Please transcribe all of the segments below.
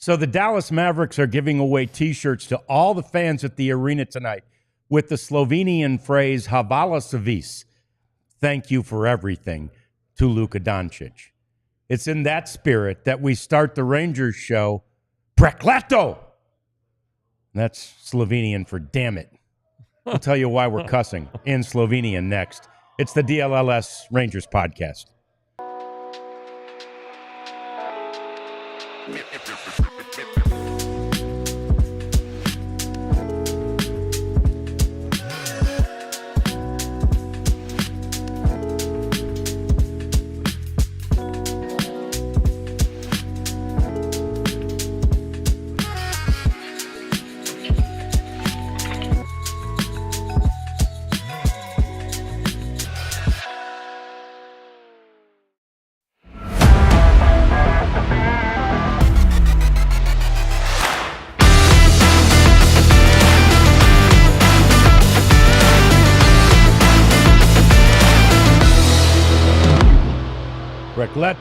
So the Dallas Mavericks are giving away T-shirts to all the fans at the arena tonight with the Slovenian phrase "ALLCITY." Thank you for everything to Luka Doncic. It's in that spirit that we start the Rangers show. Prekleto! That's Slovenian for damn it. I'll tell you why we're cussing in Slovenian next. It's the DLLS Rangers podcast.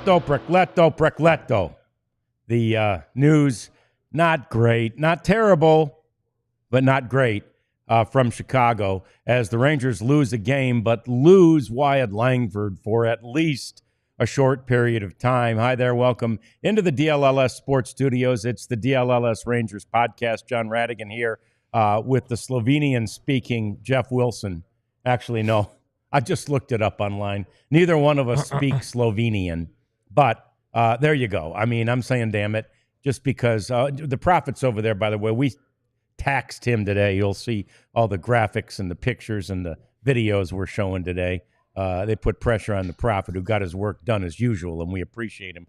Prekleto. The news, not great, not terrible, but not great from Chicago as the Rangers lose a game, but lose Wyatt Langford for at least a short period of time. Hi there, welcome into the DLLS Sports Studios. It's the DLLS Rangers podcast. John Radigan here with the Slovenian-speaking Jeff Wilson. Actually, no. I just looked it up online. Neither one of us speak Slovenian, but there you go. I mean, I'm saying damn it, just because the Prophet's over there, by the way. We taxed him today. You'll see all the graphics and the pictures and the videos we're showing today. They put pressure on the Prophet, who got his work done as usual, and we appreciate him.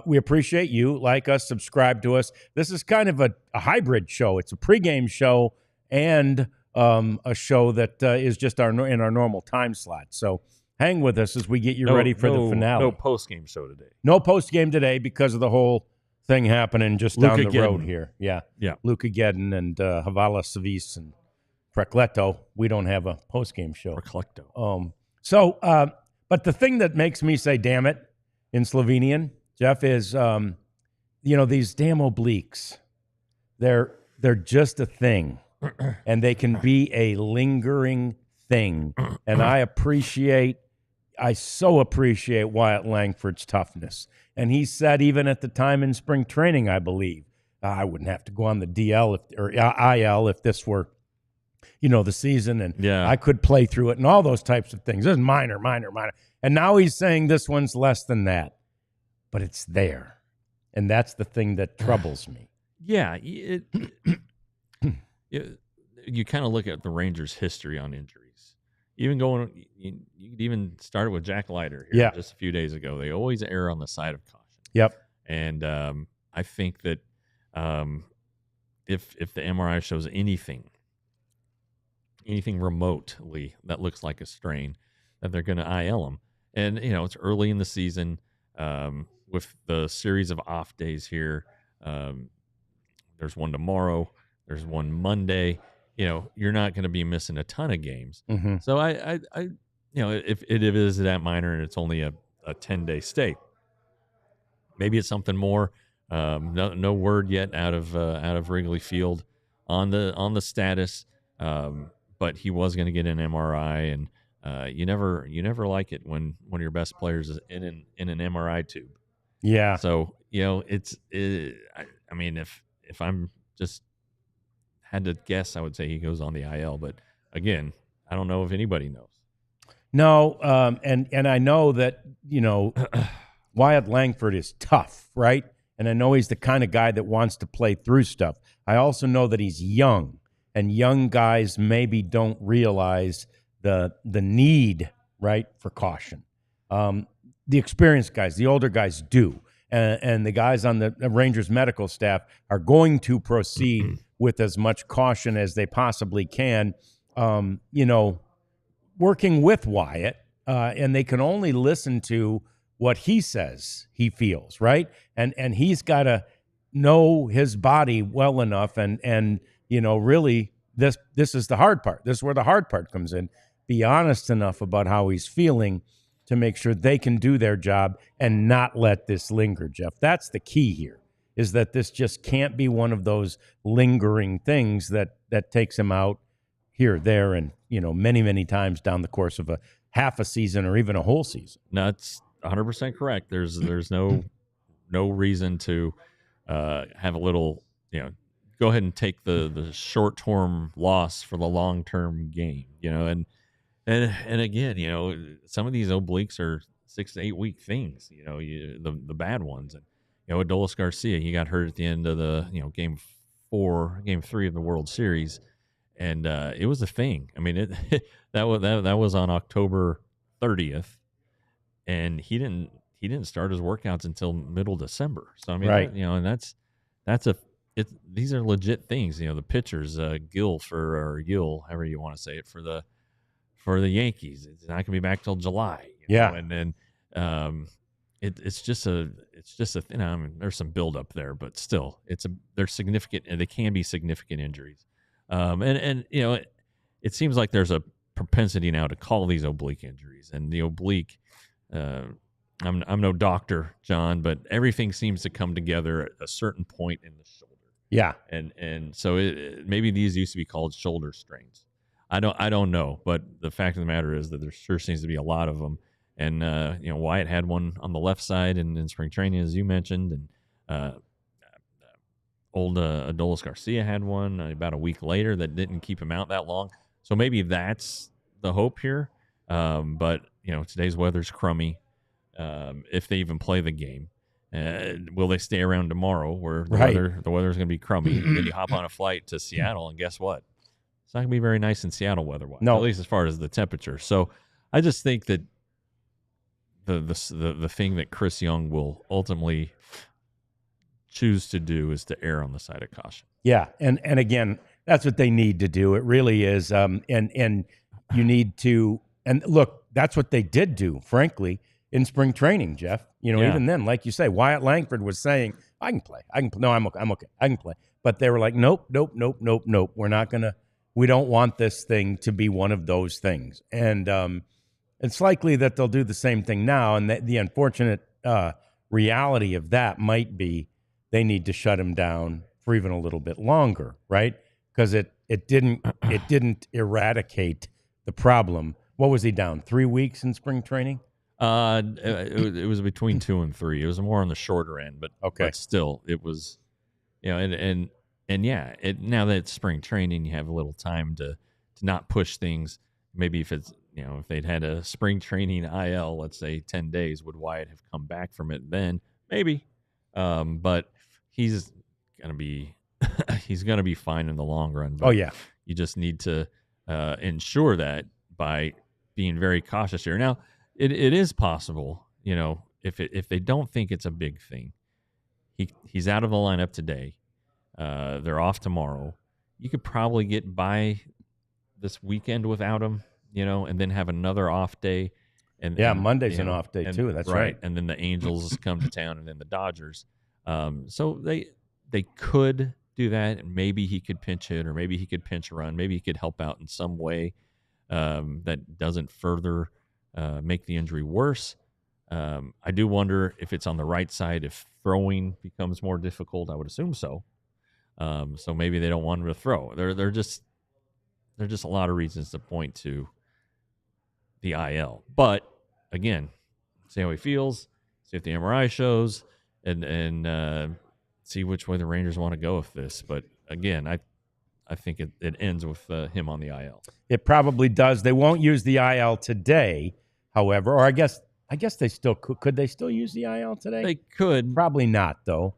We appreciate you. Like us, subscribe to us. This is kind of a hybrid show. It's a pregame show and a show that is just in our normal time slot. So hang with us as we get you ready for the finale. No post-game show today. No post-game today because of the whole thing happening just down the road here. Yeah. Luka Geddon and ALLCITY and Prekleto. We don't have a post-game show. Prekleto. But the thing that makes me say damn it in Slovenian, Jeff, is these damn obliques. They're just a thing. And they can be a lingering thing. And I so appreciate Wyatt Langford's toughness. And he said even at the time in spring training, I believe, I wouldn't have to go on the DL or IL if this were, the season. And I could play through it and all those types of things. This is minor. And now he's saying this one's less than that. But it's there. And that's the thing that troubles me. Yeah, you kind of look at the Rangers' history on injuries. You could even start with Jack Leiter here just a few days ago. They always err on the side of caution. Yep. And I think that if the MRI shows anything remotely that looks like a strain, that they're going to IL him. And, it's early in the season with the series of off days here. There's one tomorrow. There's one Monday. You're not going to be missing a ton of games. Mm-hmm. So I if it is that minor and it's only a 10-day stay, maybe it's something more. No word yet out of Wrigley Field on the status. But he was going to get an MRI, and you never like it when one of your best players is in an MRI tube. Yeah. So if I'm just had to guess, I would say he goes on the IL. But again, I don't know if anybody knows. No, and I know that Wyatt Langford is tough, right? And I know he's the kind of guy that wants to play through stuff. I also know that he's young, and young guys maybe don't realize the need, right, for caution. The experienced guys, the older guys do. And the guys on the Rangers medical staff are going to proceed with as much caution as they possibly can, working with Wyatt, and they can only listen to what he says he feels, right? And he's got to know his body well enough, and really this is the hard part. This is where the hard part comes in. Be honest enough about how he's feeling to make sure they can do their job and not let this linger, Jeff. That's the key here. is that this just can't be one of those lingering things that takes him out here, there, and many, many times down the course of a half a season or even a whole season. No, that's 100% correct. There's no reason to have a little, go ahead and take the short term loss for the long term gain. And again, some of these obliques are 6 to 8 week things. The bad ones. And Adolis Garcia, he got hurt at the end of the game 3 of the World Series, and it was a thing. I mean, that was on October 30th, and he didn't start his workouts until middle December. So I mean, right. These are legit things. The pitchers, Gill, however you want to say it, for the Yankees, it's not going to be back till July. And then it's just a thing. I mean, there's some buildup there, but still, they're significant, and they can be significant injuries. And it seems like there's a propensity now to call these oblique injuries, and the oblique. I'm no doctor, John, but everything seems to come together at a certain point in the shoulder. Yeah, and so maybe these used to be called shoulder strains. I don't know, but the fact of the matter is that there sure seems to be a lot of them. And Wyatt had one on the left side in spring training, as you mentioned, and old Adolis Garcia had one about a week later that didn't keep him out that long. So maybe that's the hope here. But today's weather's crummy. If they even play the game, will they stay around tomorrow where the weather's going to be crummy? Then you hop on a flight to Seattle, and guess what? It's not going to be very nice in Seattle weather-wise. No, at least as far as the temperature. So I just think that the thing that Chris Young will ultimately choose to do is to err on the side of caution. Yeah, and again, that's what they need to do. It really is. And you need to. And look, that's what they did do, frankly, in spring training, Jeff. Even then, like you say, Wyatt Langford was saying, I can play. No, I'm okay. I can play. But they were like, nope. We're not going to. We don't want this thing to be one of those things. And it's likely that they'll do the same thing now. And the unfortunate reality of that might be they need to shut him down for even a little bit longer, right? Because it didn't eradicate the problem. What was he down? 3 weeks in spring training? It was between 2 and 3. It was more on the shorter end, but okay. But still, it was, and yeah. Now that it's spring training, you have a little time to not push things. Maybe if it's if they'd had a spring training IL, let's say 10 days, would Wyatt have come back from it then? Maybe, but he's gonna be fine in the long run. But you just need to ensure that by being very cautious here. Now, it is possible, if they don't think it's a big thing, he's out of the lineup today. They're off tomorrow. You could probably get by this weekend without him, and then have another off day. And Monday's an off day too. That's right. And then the Angels come to town, and then the Dodgers. So they could do that, and maybe he could pinch hit, or maybe he could pinch run, maybe he could help out in some way that doesn't further make the injury worse. I do wonder if it's on the right side, if throwing becomes more difficult. I would assume so. So maybe they don't want him to throw. They're just a lot of reasons to point to the IL. But again, see how he feels, see if the MRI shows, and see which way the Rangers want to go with this. But again, I think it ends with him on the IL. It probably does. They won't use the IL today, however, or I guess they still could they still use the IL today? They could. Probably not, though.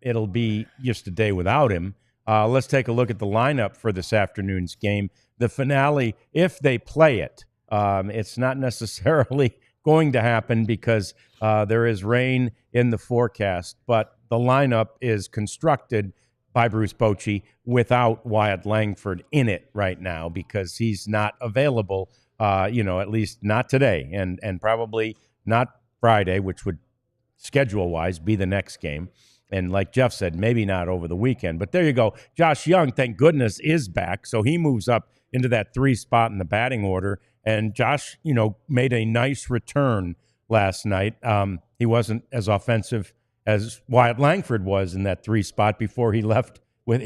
It'll be just a day without him. Let's take a look at the lineup for this afternoon's game. The finale, if they play it, it's not necessarily going to happen because there is rain in the forecast, but the lineup is constructed by Bruce Bochy without Wyatt Langford in it right now because he's not available, at least not today and probably not Friday, which would schedule-wise be the next game. And like Jeff said, maybe not over the weekend. But there you go. Josh Young, thank goodness, is back. So he moves up into that 3 spot in the batting order. And Josh, made a nice return last night. He wasn't as offensive as Wyatt Langford was in that 3 spot before he left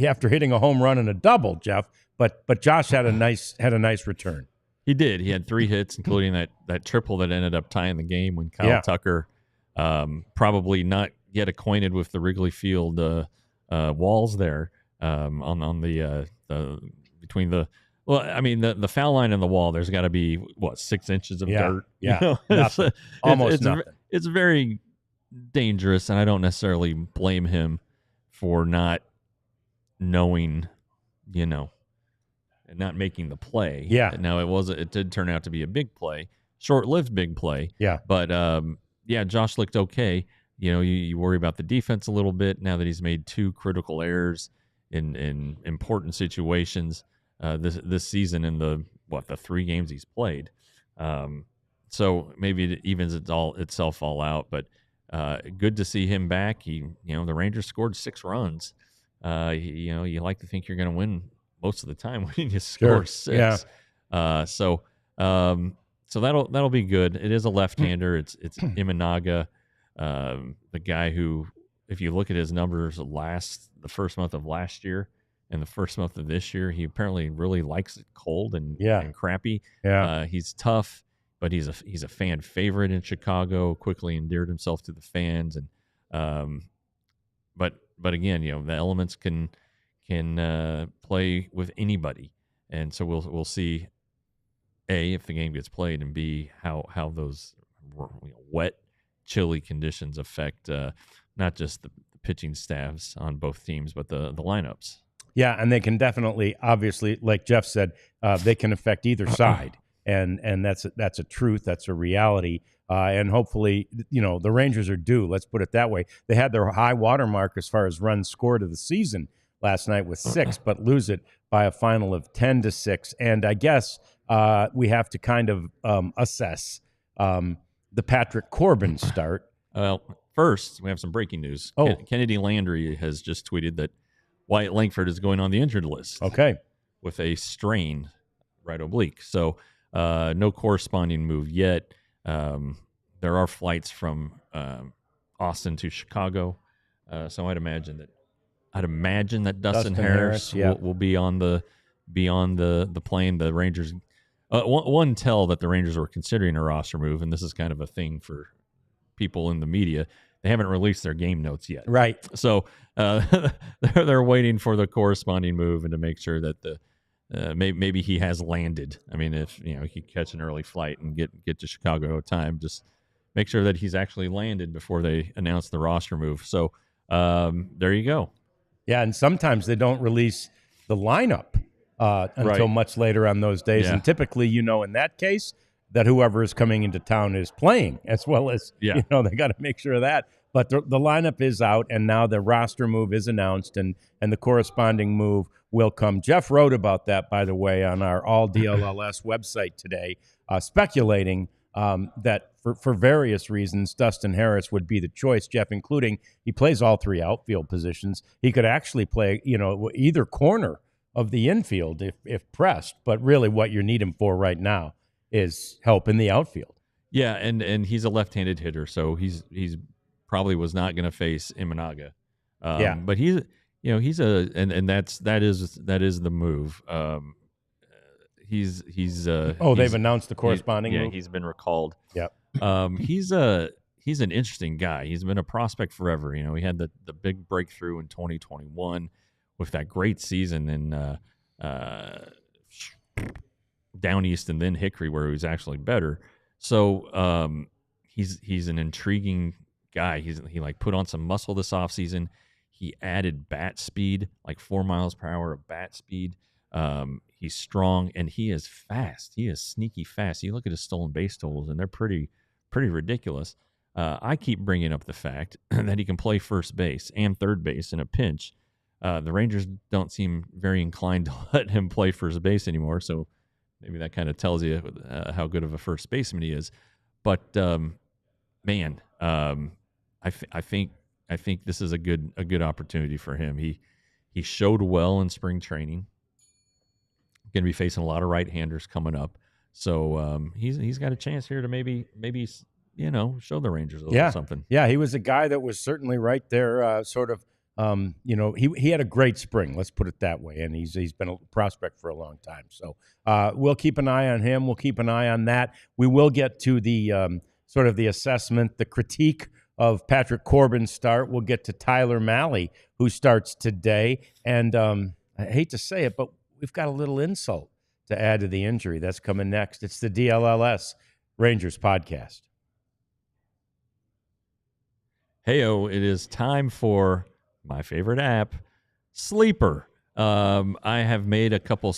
after hitting a home run and a double, Jeff. But Josh had a nice return. He did. He had 3 hits, including that triple that ended up tying the game when Kyle Tucker, probably not yet acquainted with the Wrigley Field walls there, on the between the. Well, I mean, the foul line and the wall, there's got to be, 6 inches of dirt? Yeah, you know? nothing. Almost nothing. It's very dangerous, and I don't necessarily blame him for not knowing, and not making the play. Yeah. Now, it did turn out to be a big play, short-lived big play. Yeah. But, Josh looked okay. You worry about the defense a little bit now that he's made 2 critical errors in important situations this season in the 3 games he's played. So maybe it evens itself all out, but good to see him back. The Rangers scored 6 runs. You like to think you're going to win most of the time when you score 6. Yeah. So that'll be good. It is a left-hander. It's Imanaga, the guy who, if you look at his numbers the first month of last year and the first month of this year, he apparently really likes it cold and crappy. Yeah. He's tough, but he's a fan favorite in Chicago. Quickly endeared himself to the fans, and but again, the elements can play with anybody, and so we'll see, A, if the game gets played, and B, how those wet, chilly conditions affect not just the pitching staffs on both teams, but the lineups. Yeah, and they can definitely, obviously, like Jeff said, they can affect either side, and that's a truth, that's a reality, and hopefully, the Rangers are due. Let's put it that way. They had their high watermark as far as runs scored of the season last night with 6, but lose it by a final of 10-6. And I guess we have to kind of assess the Patrick Corbin start. Well, first, we have some breaking news. Kennedy Landry has just tweeted that Wyatt Langford is going on the injured list. Okay. With a strained right oblique. So no corresponding move yet. There are flights from Austin to Chicago. So I'd imagine that Dustin Harris will be on the plane. The Rangers, one tell that the Rangers were considering a roster move, and this is kind of a thing for people in the media. They haven't released their game notes yet, right? So they're waiting for the corresponding move and to make sure that maybe he has landed. I mean, if he could catch an early flight and get to Chicago at time, just make sure that he's actually landed before they announce the roster move. So there you go. Yeah, and sometimes they don't release the lineup until much later on those days. And typically, in that case, that whoever is coming into town is playing, as well as, they got to make sure of that. But the lineup is out, and now the roster move is announced, and the corresponding move will come. Jeff wrote about that, by the way, on our All DLLS website today, speculating that for various reasons, Dustin Harris would be the choice, Jeff, including he plays all 3 outfield positions. He could actually play, either corner of the infield if pressed, but really what you need him for right now is help in the outfield. Yeah, and he's a left-handed hitter, so he's probably was not going to face Imanaga. But he's that is the move. They've announced the corresponding move? He's been recalled. Yep. He's an interesting guy. He's been a prospect forever. He had the big breakthrough in 2021 with that great season in down east and then Hickory, where he was actually better. So he's an intriguing guy. He put on some muscle this offseason. He added bat speed, 4 miles per hour of bat speed. He's strong, and he is fast. He is sneaky fast. You look at his stolen base totals, and they're pretty ridiculous. I keep bringing up the fact that he can play first base and third base in a pinch. The Rangers don't seem very inclined to let him play first base anymore, so maybe that kind of tells you how good of a first baseman he is. But I think this is a good opportunity for him. He showed well in spring training. Going to be facing a lot of right-handers coming up, so he's got a chance here to maybe show the Rangers a little something. Yeah, he was a guy that was certainly right there, sort of. He had a great spring. Let's put it that way, and he's been a prospect for a long time. So we'll keep an eye on him. We'll keep an eye on that. We will get to the sort of the assessment, the critique of Patrick Corbin's start. We'll get to Tyler Mahle, who starts today, and I hate to say it, but we've got a little insult to add to the injury. That's coming next. It's the DLLS Rangers podcast. Heyo, it is time for my favorite app, Sleeper. I have made a couple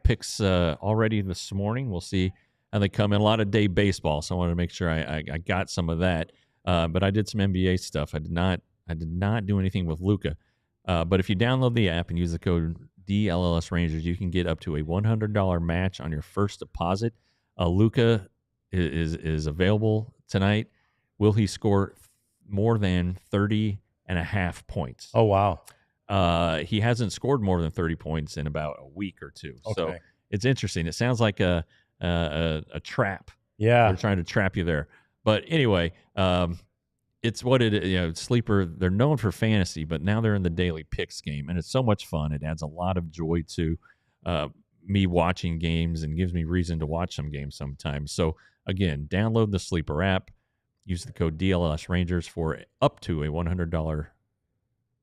picks already this morning. We'll see how they come in. A lot of day baseball, so I wanted to make sure I got some of that. But I did some NBA stuff. I did not do anything with Luka. But if you download the app and use the code DLLS Rangers, you can get up to a $100 match on your first deposit. Luka is available tonight. Will he score more than 30.5 points? Oh, wow. He hasn't scored more than 30 points in about a week or two. Okay. So it's interesting. It sounds like a trap. Yeah. They're trying to trap you there. But anyway, it's what it is. Sleeper, they're known for fantasy, but now they're in the daily picks game, and it's so much fun. It adds a lot of joy to me watching games and gives me reason to watch some games sometimes. So again, download the Sleeper app. Use the code DLLS Rangers for up to a $100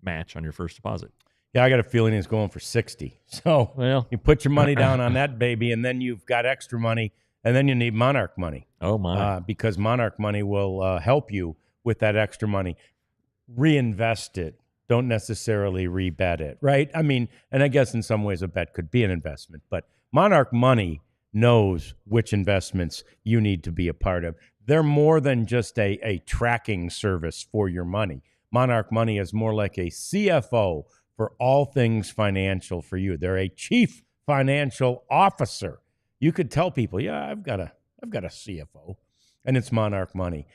match on your first deposit. Yeah, I got a feeling he's going for 60. So you put your money down on that baby, and then you've got extra money, and then you need Monarch money. Oh, my. Because Monarch money will help you with that extra money. Reinvest it. Don't necessarily rebet it, right? I mean, and I guess in some ways a bet could be an investment, but Monarch money knows which investments you need to be a part of. They're more than just a tracking service for your money. Monarch Money is more like a CFO for all things financial for you. They're a chief financial officer. You could tell people, yeah, I've got a CFO, and it's Monarch Money.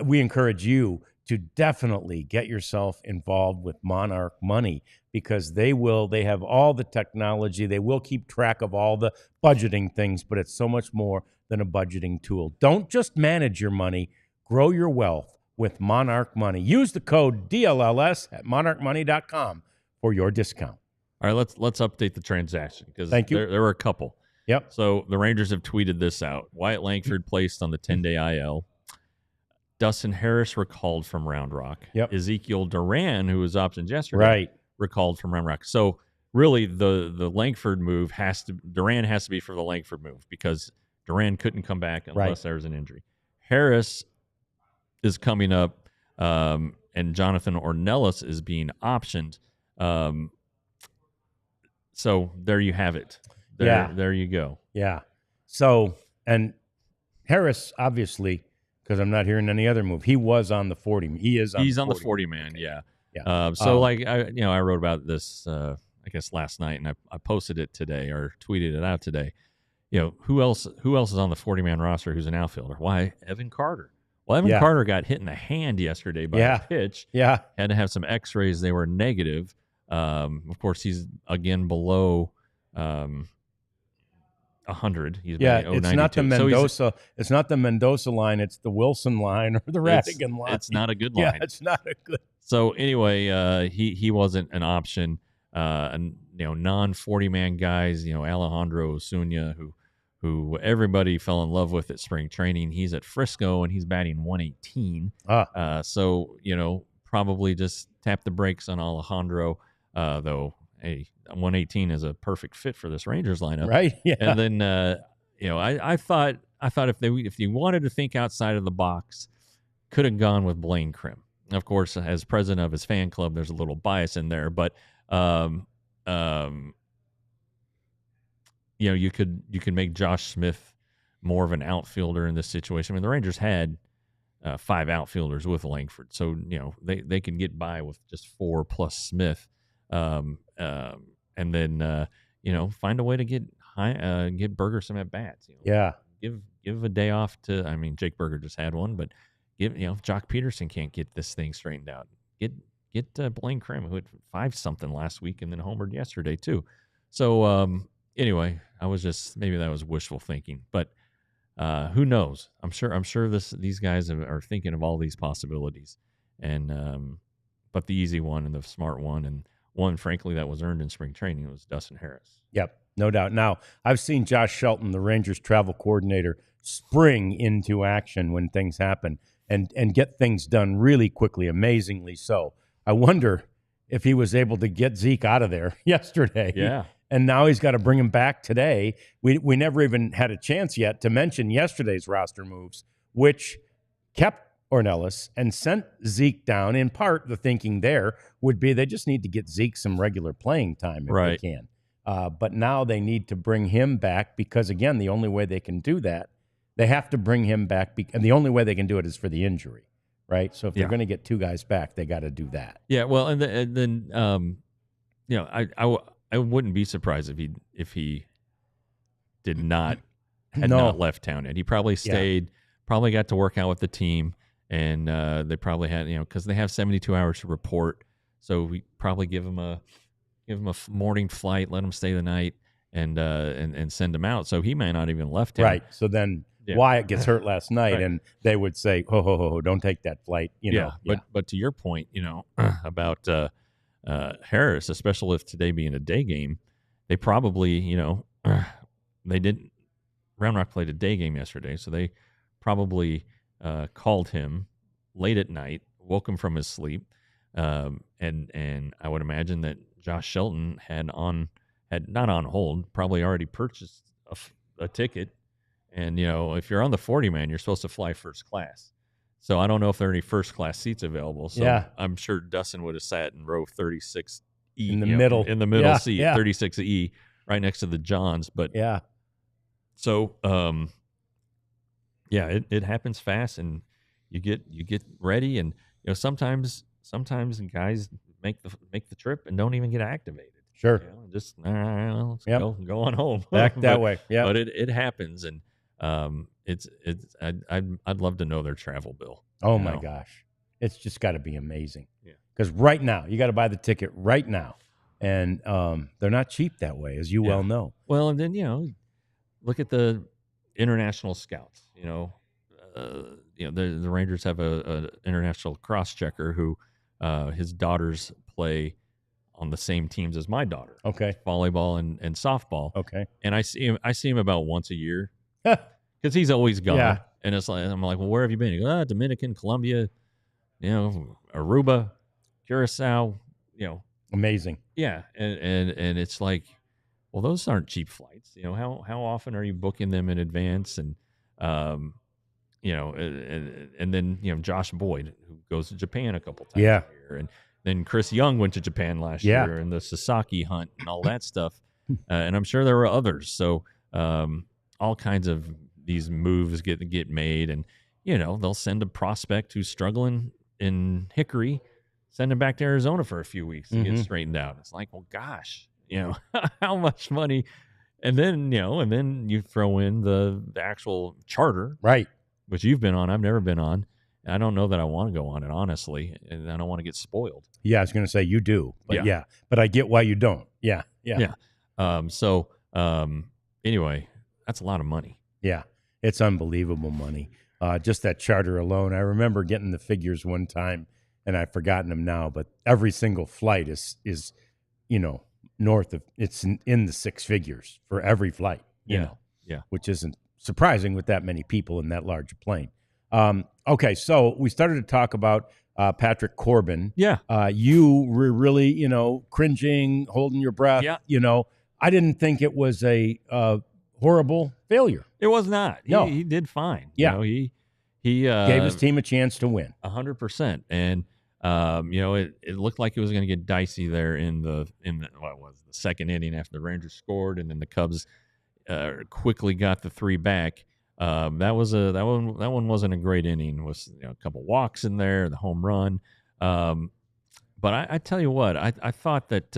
We encourage you to definitely get yourself involved with Monarch Money because they have all the technology. They will keep track of all the budgeting things, but it's so much more than a budgeting tool. Don't just manage your money, grow your wealth with Monarch Money. Use the code DLLS at monarchmoney.com for your discount. All right, let's update the transaction because Thank you. There were a couple. Yep. So the Rangers have tweeted this out. Wyatt Langford placed on the 10-day IL. Dustin Harris recalled from Round Rock. Yep. Ezekiel Duran, who was optioned yesterday, recalled from Round Rock. So really the Langford move Duran has to be for the Langford move because Duran couldn't come back unless there's an injury. Harris is coming up, and Jonathan Ornelas is being optioned. So there you have it. There you go. Yeah. So, and Harris, obviously, because I'm not hearing any other move, he was on the 40. He's on the 40 man, yeah. Yeah. I wrote about this, I guess last night, and I posted it today or tweeted it out today. Who else is on the 40-man roster who's an outfielder? Why, Evan Carter. Well, Evan Carter got hit in the hand yesterday by a pitch. Yeah. Had to have some x-rays. They were negative. Of course, he's again below 100. He's it's not the Mendoza. It's not the Mendoza line. It's the Wilson line or the Radigan line. It's not a good line. Yeah, it's not a good. So anyway, he wasn't an option. And non-40-man guys, Alejandro Osuna, who everybody fell in love with at spring training. He's at Frisco and he's batting 118. So probably just tap the brakes on Alejandro. Though, hey, 118 is a perfect fit for this Rangers lineup, right? Yeah. And then I thought if you wanted to think outside of the box, could have gone with Blaine Krim. Of course, as president of his fan club, there's a little bias in there, but you could make Josh Smith more of an outfielder in this situation. I mean, the Rangers had 5 outfielders with Langford, so they can get by with just 4 plus Smith, and then find a way to get Berger some at bats. Give a day off to. I mean, Jake Berger just had one, but if Jock Peterson can't get this thing straightened out, get Blaine Krim, who had 5-something last week and then homered yesterday too. So anyway, maybe that was wishful thinking, but Who knows? I'm sure these guys are thinking of all these possibilities, and but the easy one and the smart one, and one frankly that was earned in spring training, was Dustin Harris. Yep, no doubt. Now, I've seen Josh Shelton, the Rangers travel coordinator, spring into action when things happen and get things done really quickly, amazingly so. I wonder if he was able to get Zeke out of there yesterday. Yeah. And now he's got to bring him back today. We never even had a chance yet to mention yesterday's roster moves, which kept Ornelas and sent Zeke down. In part, the thinking there would be they just need to get Zeke some regular playing time if Right. they can. But now they need to bring him back because, again, the only way they can do that, they have to bring him back. And the only way they can do it is for the injury, right? So if they're going to get two guys back, they got to do that. Yeah, well, and then I wouldn't be surprised if he did not had not left town yet. He probably stayed, probably got to work out with the team, and they probably had because they have 72 hours to report, so we probably give him a morning flight, let him stay the night, and send him out. So he may not even left town. Right. So then Wyatt gets hurt last night, right. And they would say, "Ho, don't take that flight." But to your point, about Harris, especially if today being a day game, they probably, they didn't. Round Rock played a day game yesterday, so they probably called him late at night, woke him from his sleep, and I would imagine that Josh Shelton had not on hold, probably already purchased a ticket, and if you're on the 40-man, you're supposed to fly first class. So I don't know if there are any first class seats available. So I'm sure Dustin would have sat in row 36E in the middle seat, 36E, right next to the Johns. But so it happens fast, and you get ready, and sometimes guys make the trip and don't even get activated. Sure, just let's go on home back that way. Yeah, but it happens, and I'd love to know their travel bill. Oh my gosh, it's just got to be amazing. Yeah, because right now you got to buy the ticket right now, and they're not cheap that way, as you well know. Well, and then look at the international scouts. The Rangers have a international cross checker who his daughters play on the same teams as my daughter. Okay, volleyball and softball. Okay, and I see him about once a year. Because he's always gone. Yeah. And I'm like, well, where have you been? He goes, Dominican, Colombia, Aruba, Curacao, Amazing. Yeah. And it's like, well, those aren't cheap flights. How often are you booking them in advance? And, and then, Josh Boyd, who goes to Japan a couple times a year. And then Chris Young went to Japan last year, and the Sasaki hunt and all that stuff. And I'm sure there were others. So all kinds of these moves get made, and they'll send a prospect who's struggling in Hickory, send him back to Arizona for a few weeks to get straightened out. It's like, well, gosh, how much money, and then you throw in the actual charter, right? Which you've been on, I've never been on, and I don't know that I want to go on it, honestly, and I don't want to get spoiled. Yeah, I was going to say you do, but but I get why you don't. Yeah. Anyway, that's a lot of money. Yeah, it's unbelievable money. Just that charter alone. I remember getting the figures one time, and I've forgotten them now, but every single flight is north of, it's in the six figures for every flight, which isn't surprising with that many people in that large a plane. Okay, so we started to talk about Patrick Corbin. Yeah. You were really, cringing, holding your breath. Yeah. I didn't think it was a horrible failure. It was not. No. He did fine. Yeah. He gave his team a chance to win. 100%. And it looked like it was going to get dicey there in the the second inning after the Rangers scored, and then the Cubs quickly got the three back. That one wasn't a great inning. It was a couple walks in there, the home run. But I tell you what, I thought that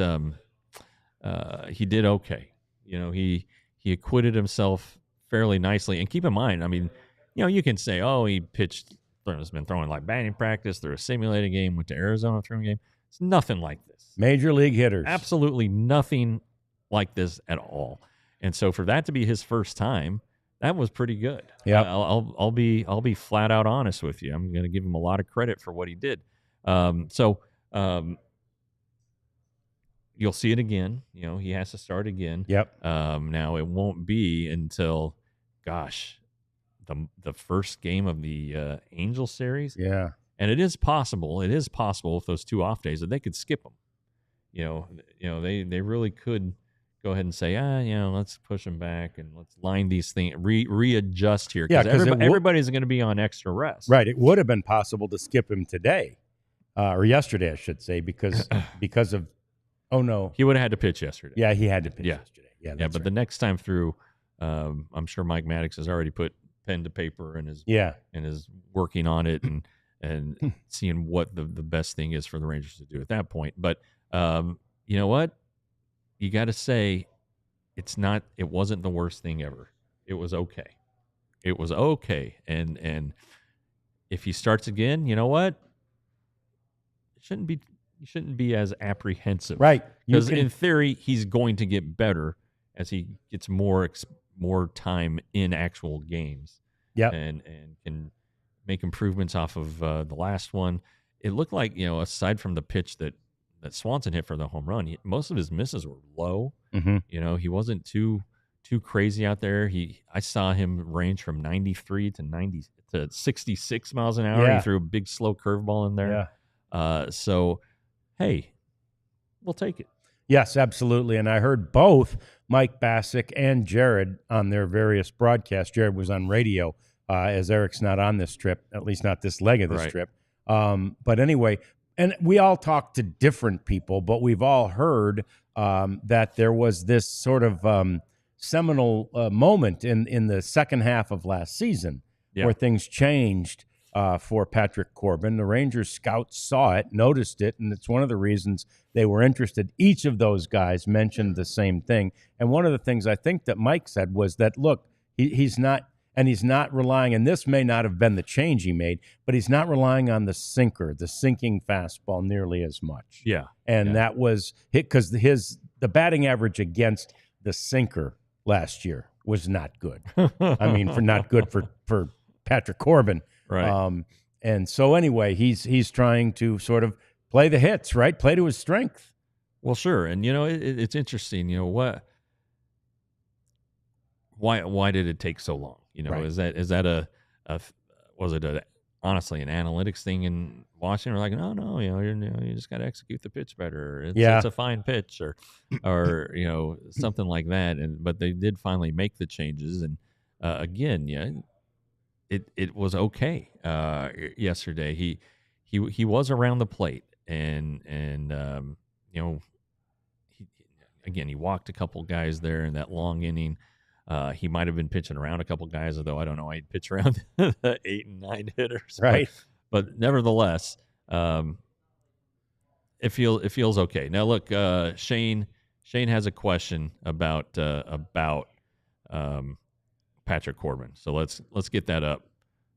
he did okay. He acquitted himself fairly nicely. And keep in mind, I mean, you can say, oh, he has been throwing like batting practice through a simulated game, went to Arizona through a game. It's nothing like this. Major league hitters. Absolutely nothing like this at all. And so for that to be his first time, that was pretty good. Yep. I'll be flat out honest with you. I'm going to give him a lot of credit for what he did. You'll see it again. He has to start again. Yep. Now it won't be until, gosh, the first game of the Angel series. Yeah. And it is possible. It is possible with those 2 off days that they could skip them. They really could go ahead and say, let's push them back and let's line these things, readjust here. Yeah, because everybody's going to be on extra rest. Right. It would have been possible to skip him today, or yesterday, I should say, because of. Oh no, he would have had to pitch yesterday. Yeah, he had to pitch yesterday. Yeah, but right. The next time through, I'm sure Mike Maddox has already put pen to paper and is working on it and seeing what the best thing is for the Rangers to do at that point. But you know what? You got to say it wasn't the worst thing ever. It was okay. It was okay. And if he starts again, you know what? You shouldn't be as apprehensive. Right. Because in theory, he's going to get better as he gets more time in actual games. Yep. And can make improvements off of the last one. It looked like, aside from the pitch that Swanson hit for the home run, most of his misses were low. Mm-hmm. He wasn't too crazy out there. I saw him range from 93 to 66 miles an hour. Yeah. He threw a big slow curveball in there. Yeah. So, hey, we'll take it. Yes, absolutely. And I heard both Mike Bassick and Jared on their various broadcasts. Jared was on radio, as Eric's not on this trip, at least not this leg of this trip. But anyway, and we all talked to different people, but we've all heard that there was this sort of seminal moment in the second half of last season where things changed for Patrick Corbin. The Rangers scouts saw it, noticed it, and it's one of the reasons they were interested. Each of those guys mentioned the same thing. And one of the things I think that Mike said was that, look, he's not relying, and this may not have been the change he made, but he's not relying on the sinking fastball nearly as much. Yeah. And that was because the batting average against the sinker last year was not good. I mean, not good for Patrick Corbin. Right. And so anyway, he's trying to sort of play the hits, right? Play to his strength. Well, sure. And it's interesting. Why did it take so long? Right. Is that was it honestly an analytics thing in Washington? We're like, no, you just got to execute the pitch better. It's a fine pitch, or something like that. But they did finally make the changes, and again, It was okay yesterday. He was around the plate, and he walked a couple guys there in that long inning. He might have been pitching around a couple guys, although I don't know. I'd pitch around the 8 and 9 hitters, right? But nevertheless, it feels okay. Now look, Shane has a question about Patrick Corbin. So let's get that up.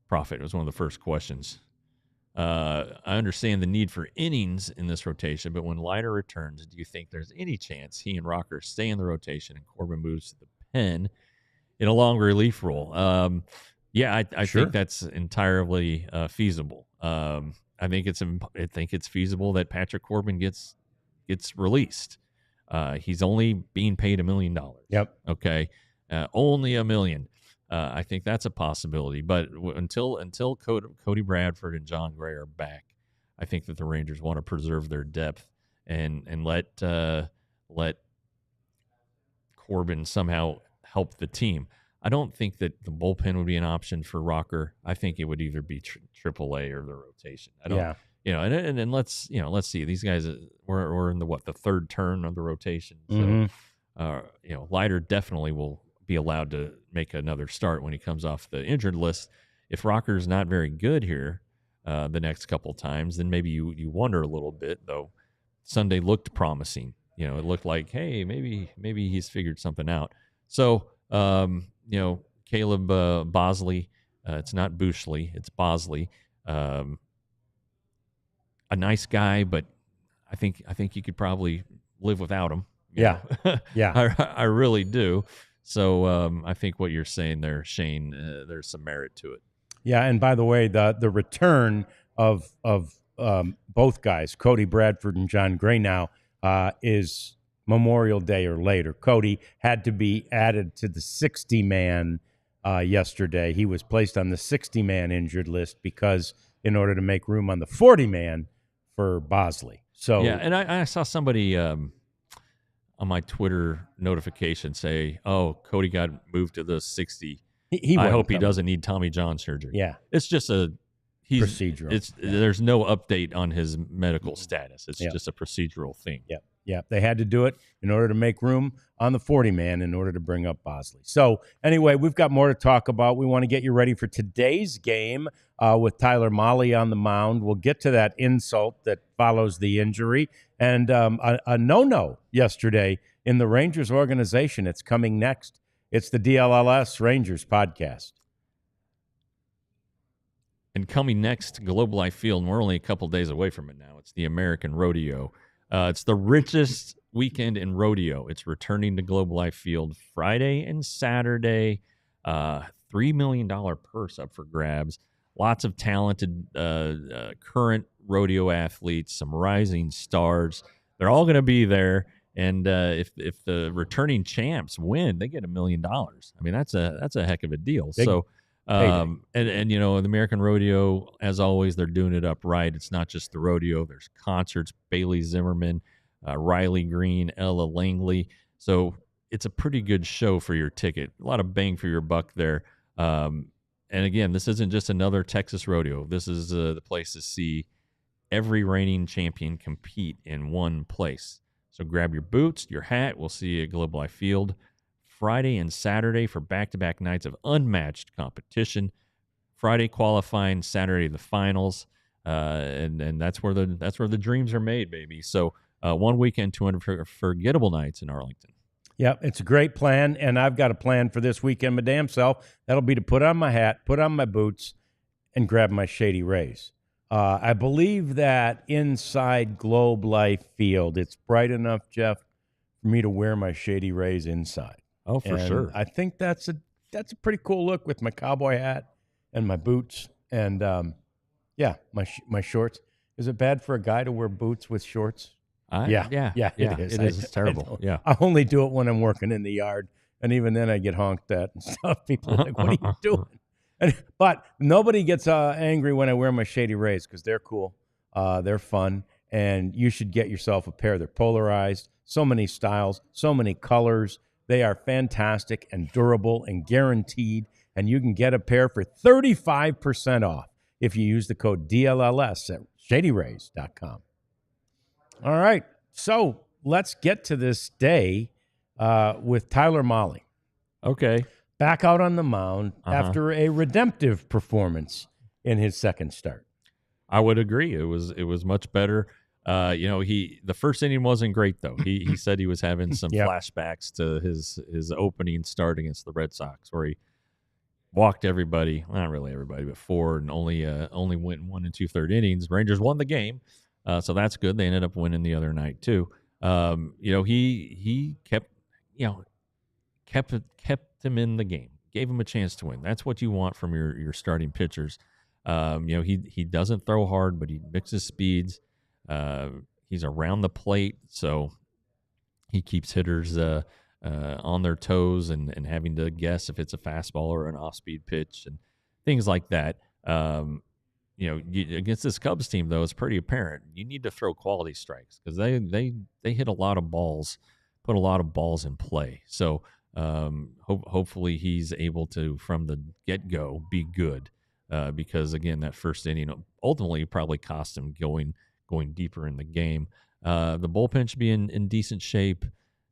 Prophet, it was one of the first questions. I understand the need for innings in this rotation, but when Leiter returns, do you think there's any chance he and Rocker stay in the rotation and Corbin moves to the pen in a long relief role? I Sure. think that's entirely feasible. I think it's feasible that Patrick Corbin gets released. He's only being paid $1 million. Yep. Okay. Only $1 million. I think that's a possibility, but until Cody Bradford and John Gray are back, I think that the Rangers want to preserve their depth and let Corbin somehow help the team. I don't think that the bullpen would be an option for Rocker. I think it would either be AAA or the rotation. I don't, and let's see. These guys, we're in the third turn of the rotation. So, Leiter definitely will be allowed to make another start when he comes off the injured list. If Rocker's not very good here the next couple times, then maybe you wonder a little bit, though. Sunday looked promising. It looked like, hey, maybe he's figured something out. So, Caleb Bosley, it's not Bushley, it's Bosley. A nice guy, but I think you could probably live without him. Yeah. I really do. So I think what you're saying there, Shane, there's some merit to it. Yeah, and by the way, the return of both guys, Cody Bradford and John Gray, now is Memorial Day or later. Cody had to be added to the 60-man yesterday. He was placed on the 60-man injured list because in order to make room on the 40-man for Bosley. So yeah, and I saw somebody on my Twitter notification say, "Oh, Cody got moved to the 60." I hope he doesn't need Tommy John surgery. Yeah, it's just procedural. There's no update on his medical status. It's just a procedural thing. Yeah, they had to do it in order to make room on the 40-man in order to bring up Bosley. So anyway, we've got more to talk about. We want to get you ready for today's game with Tyler Mahle on the mound. We'll get to that insult that follows the injury and a no-no yesterday in the Rangers organization. It's coming next. It's the DLLS Rangers podcast. And coming next, Globe Life Field, and we're only a couple days away from it now. It's the American Rodeo. It's the richest weekend in rodeo. It's returning to Globe Life Field Friday and Saturday. $3 million purse up for grabs. Lots of talented current rodeo athletes, some rising stars. They're all going to be there. And if the returning champs win, they get $1 million. I mean, that's a heck of a deal. So. And you know, the American Rodeo, as always, they're doing it up right. It's not just the rodeo. There's concerts, Bailey Zimmerman, Riley Green, Ella Langley. So it's a pretty good show for your ticket. A lot of bang for your buck there. And again, this isn't just another Texas rodeo. This is the place to see every reigning champion compete in one place. So grab your boots, your hat. We'll see you at Globe Life Field Friday and Saturday for back-to-back nights of unmatched competition. Friday qualifying, Saturday the finals, and that's where the dreams are made, baby. So one weekend, 200 unforgettable nights in Arlington. Yeah, it's a great plan, and I've got a plan for this weekend, my damn self. That'll be to put on my hat, put on my boots, and grab my Shady Rays. I believe that inside Globe Life Field, it's bright enough, Jeff, for me to wear my Shady Rays inside. Oh, for sure. I think that's a pretty cool look with my cowboy hat and my boots and my shorts. Is it bad for a guy to wear boots with shorts? Yeah, it is. It is. It's terrible. Yeah, I only do it when I'm working in the yard, and even then I get honked at and stuff. People are like, "What are you doing?" But nobody gets angry when I wear my Shady Rays because they're cool, they're fun, and you should get yourself a pair. They're polarized, so many styles, so many colors. They are fantastic and durable and guaranteed, and you can get a pair for 35% off if you use the code DLLS at shadyrays.com. All right, so let's get to this day with Tyler Mahle. Okay. Back out on the mound after a redemptive performance in his second start. I would agree. It was much better. The first inning wasn't great though. He said he was having some flashbacks to his opening start against the Red Sox, where he walked everybody, well, not really everybody, but four, and only went 1 2/3 innings. Rangers won the game, so that's good. They ended up winning the other night too. He kept him in the game, gave him a chance to win. That's what you want from your starting pitchers. He doesn't throw hard, but he mixes speeds. He's around the plate, so he keeps hitters on their toes and having to guess if it's a fastball or an off-speed pitch and things like that. Against this Cubs team, though, it's pretty apparent. You need to throw quality strikes because they hit a lot of balls, put a lot of balls in play. So hopefully he's able to, from the get-go, be good because, again, that first inning ultimately probably cost him going deeper in the game. The bullpen should be in decent shape.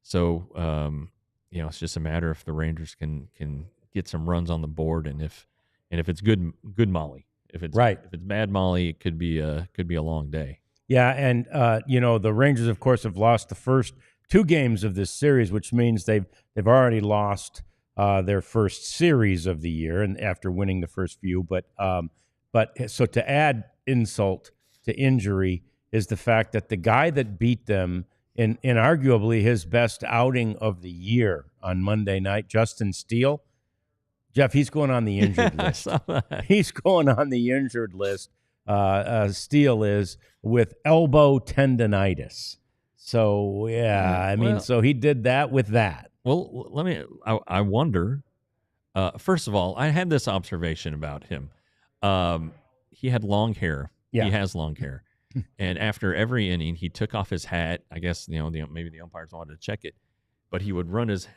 So, it's just a matter if the Rangers can get some runs on the board, and if it's good Mahle. If it's bad Mahle, it could be a long day. Yeah, and the Rangers, of course, have lost the first 2 games of this series, which means they've already lost their first series of the year, and after winning the first few. But so to add insult to injury is the fact that the guy that beat them in arguably his best outing of the year on Monday night. Justin Steele. Jeff, he's going on the injured I list. saw that. He's going on the injured list. Steele is with elbow tendonitis. So, yeah, I mean, so he did that with that. Well, I wonder. First of all, I had this observation about him. He had long hair. Yeah. He has long hair. And after every inning, he took off his hat. I guess, maybe the umpires wanted to check it. But he would run his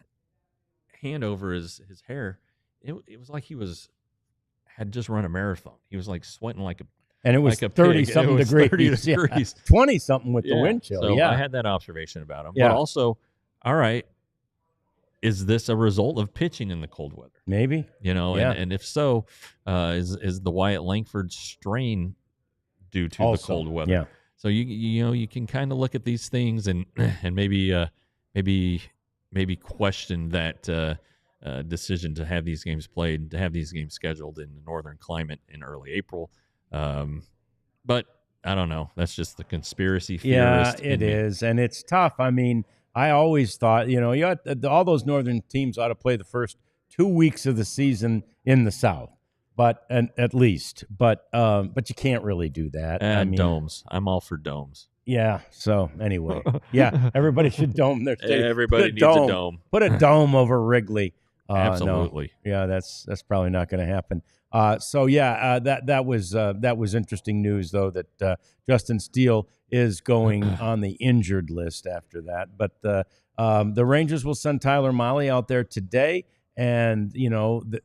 hand over his hair. It was like had just run a marathon. He was like sweating like a And it was like a 30-something pig. degrees. 30 degrees. 20-something with the wind chill. So yeah. I had that observation about him. Yeah. But also, all right, is this a result of pitching in the cold weather? Maybe. And if so, is the Wyatt Langford strain due to the cold weather? Yeah. So you can kind of look at these things and maybe question that decision to have these games played, to have these games scheduled in the northern climate in early April. But I don't know. That's just the conspiracy theorist. Yeah, it is, and it's tough. I mean, I always thought, all those northern teams ought to play the first 2 weeks of the season in the South, but at least, but you can't really do that. Domes. I'm all for domes. Yeah. So anyway, yeah, everybody should dome their stadium. Everybody needs a dome. Put a dome over Wrigley. Absolutely. No. Yeah, that's probably not going to happen. That was interesting news though that Justin Steele is going on the injured list after that. But the Rangers will send Tyler Mahle out there today, and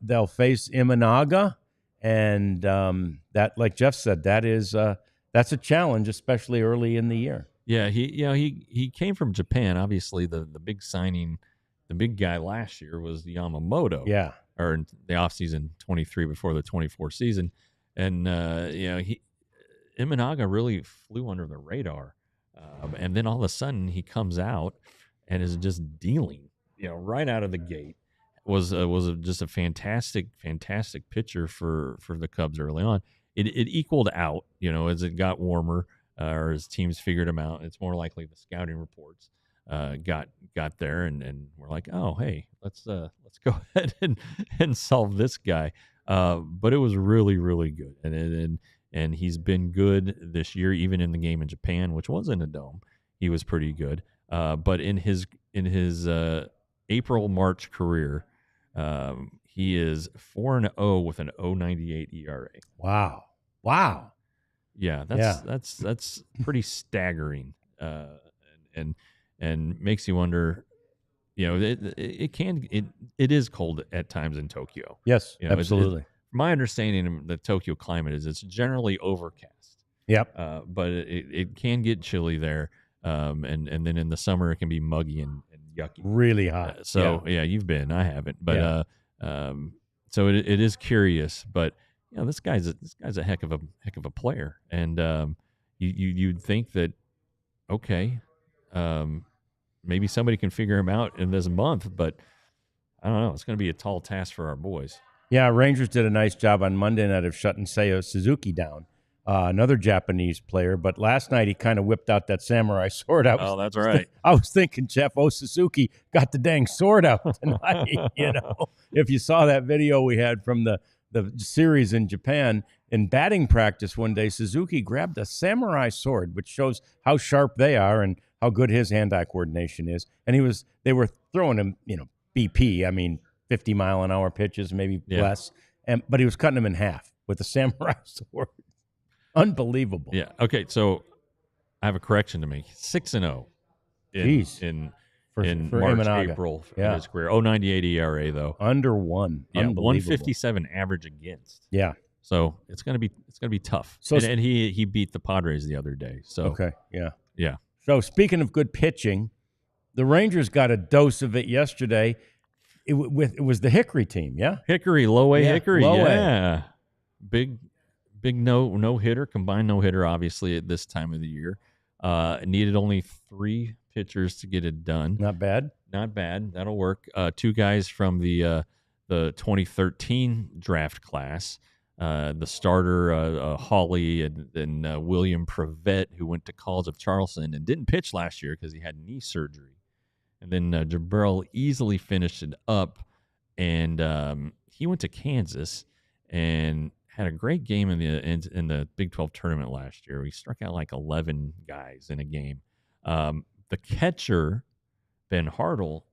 they'll face Imanaga, and that, like Jeff said, that's a challenge, especially early in the year. Yeah, he came from Japan. Obviously, the big signing, the big guy last year was Yamamoto. Yeah. Or in the offseason 23 before the 24 season. And, Imanaga really flew under the radar. And then all of a sudden he comes out and is just dealing, right out of the gate. Was just a fantastic pitcher for the Cubs early on. It equaled out, as it got warmer or as teams figured him out. It's more likely the scouting reports got there and we're like, oh, hey, let's go ahead and solve this guy. But it was really, really good. And he's been good this year, even in the game in Japan, which was in a dome. He was pretty good. But in his April-March career, he is 4-0 with an 0.98 ERA. Wow. Yeah, that's pretty staggering. And makes you wonder, it is cold at times in Tokyo. Yes, absolutely. My understanding of the Tokyo climate is it's generally overcast. Yep. But it can get chilly there. And then in the summer it can be muggy and yucky. Really hot. Yeah, you've been. I haven't. But so it is curious. But this guy's a heck of a player. And you'd think that maybe somebody can figure him out in this month, but I don't know. It's going to be a tall task for our boys. Yeah, Rangers did a nice job on Monday night of shutting Seiya Suzuki down, another Japanese player. But last night he kind of whipped out that samurai sword. That's right. I was thinking, Jeff, Suzuki got the dang sword out tonight. If you saw that video we had from the series in Japan, in batting practice one day, Suzuki grabbed a samurai sword, which shows how sharp they are and how good his hand-eye coordination is. And they were throwing him, BP, 50-mile-an-hour pitches, maybe less. But he was cutting them in half with a samurai sword. Unbelievable. Yeah. Okay, so I have a correction to make. 6-0 in March, Imanaga. April in his career. 0.98 ERA though. Under 1. Yeah, Unbelievable. 157 average against. Yeah. So it's gonna be tough. So and he beat the Padres the other day. So okay. Yeah. Yeah. So speaking of good pitching, the Rangers got a dose of it yesterday. It was the Hickory team, yeah? Hickory, low A Hickory, low A. yeah. Big no hitter, combined no hitter, obviously at this time of the year. Needed only 3 pitchers to get it done. Not bad. That'll work. 2 guys from the 2013 draft class. The starter, Hawley, and William Prevette, who went to College of Charleston and didn't pitch last year because he had knee surgery. And then Jabril easily finished it up, and he went to Kansas and had a great game in the Big 12 tournament last year. He struck out like 11 guys in a game. The catcher, Ben Hartle,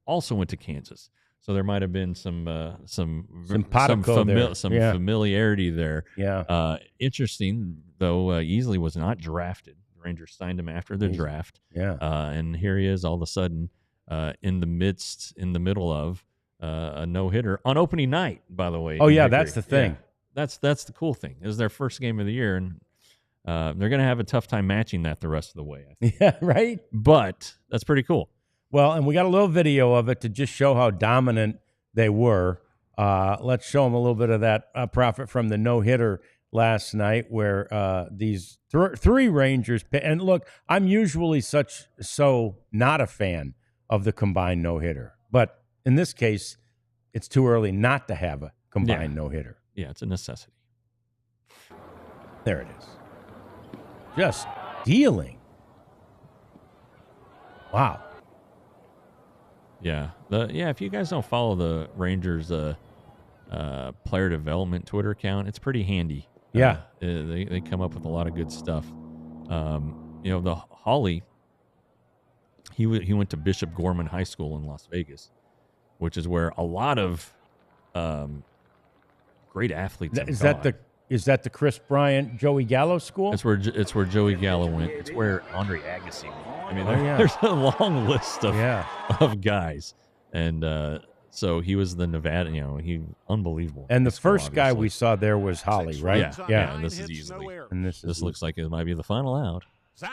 also went to Kansas. So there might have been some familiarity there. Yeah. Interesting, though, Easley was not drafted. The Rangers signed him after the draft. Yeah. And here he is all of a sudden in the middle of a no-hitter on opening night, by the way. Oh, yeah, that's the thing. Yeah. That's the cool thing. It was their first game of the year, and they're going to have a tough time matching that the rest of the way, I think. Yeah, right? But that's pretty cool. Well, and we got a little video of it to just show how dominant they were. Let's show them a little bit of that profit from the no-hitter last night where these three Rangers – and look, I'm usually so not a fan of the combined no-hitter. But in this case, it's too early not to have a combined no-hitter. Yeah, it's a necessity. There it is. Just dealing. Wow. Yeah. If you guys don't follow the Rangers player development Twitter account, it's pretty handy. Yeah. They come up with a lot of good stuff. The Hawley, he went to Bishop Gorman High School in Las Vegas, which is where a lot of great athletes Is that the Chris Bryant, Joey Gallo school? It's where Joey Gallo went. It's where Andre Agassi went. I mean, there's a long list of guys, and so he was the Nevada. He unbelievable. And the first guy we saw there was Holly, right? Yeah. And this is easily. This looks like it might be the final out.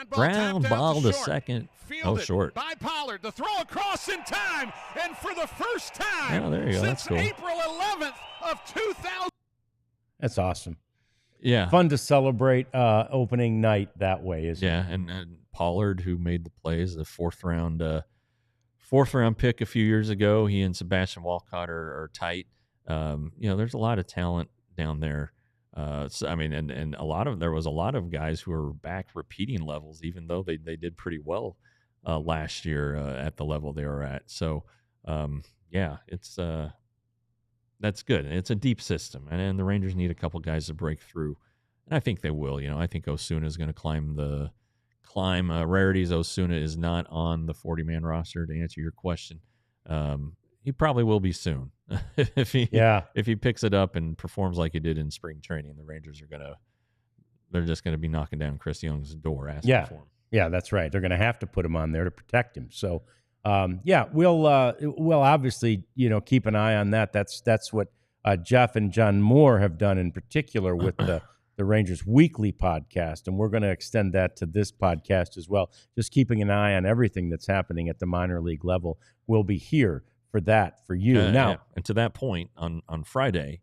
Ground ball to second. Oh, short. By Pollard, the throw across in time, and for the first time there you go. That's since cool. April 11th of 2000. That's awesome. Yeah. Fun to celebrate opening night that way, isn't it? Yeah, and Pollard, who made the plays, the fourth round pick a few years ago. He and Sebastian Walcott are tight. There's a lot of talent down there. And there was a lot of guys who are back repeating levels, even though they did pretty well last year at the level they were at. So it's that's good. It's a deep system, and the Rangers need a couple guys to break through, and I think they will. I think Osuna is going to climb. Rarities Osuna is not on the 40-man roster. To answer your question, he probably will be soon. if he picks it up and performs like he did in spring training, the Rangers they're just going to be knocking down Chris Young's door asking for him. Yeah, that's right. They're going to have to put him on there to protect him. So. We'll obviously, keep an eye on that. That's what Jeff and John Moore have done in particular with the Rangers Weekly podcast, and we're going to extend that to this podcast as well. Just keeping an eye on everything that's happening at the minor league level. We'll be here for that for you. And to that point, on Friday,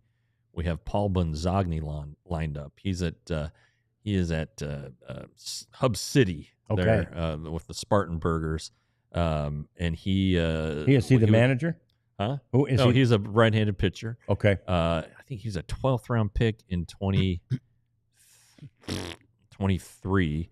we have Paul Bunzogny lined up. He is at Hub City there with the Spartan Burgers. And he is he the manager? Huh? Who is he? He's a right-handed pitcher. Okay. I think he's a 12th round pick in 2023.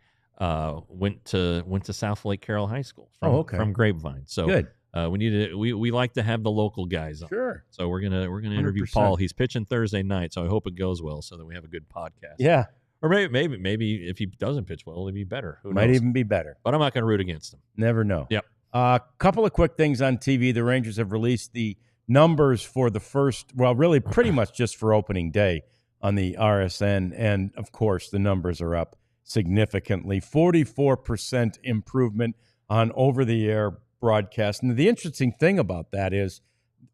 Went to South Lake Carroll High School from Grapevine. So good. We like to have the local guys on. Sure. So we're gonna interview 100%. Paul. He's pitching Thursday night, so I hope it goes well, so that we have a good podcast. Yeah. Or maybe if he doesn't pitch well, it'll be better. Who Might knows? even be better. But I'm not going to root against him. Never know. Yep. A couple of quick things on TV. The Rangers have released the numbers for the first, really pretty much just for opening day on the RSN. And, of course, the numbers are up significantly. 44% improvement on over-the-air broadcast. And the interesting thing about that is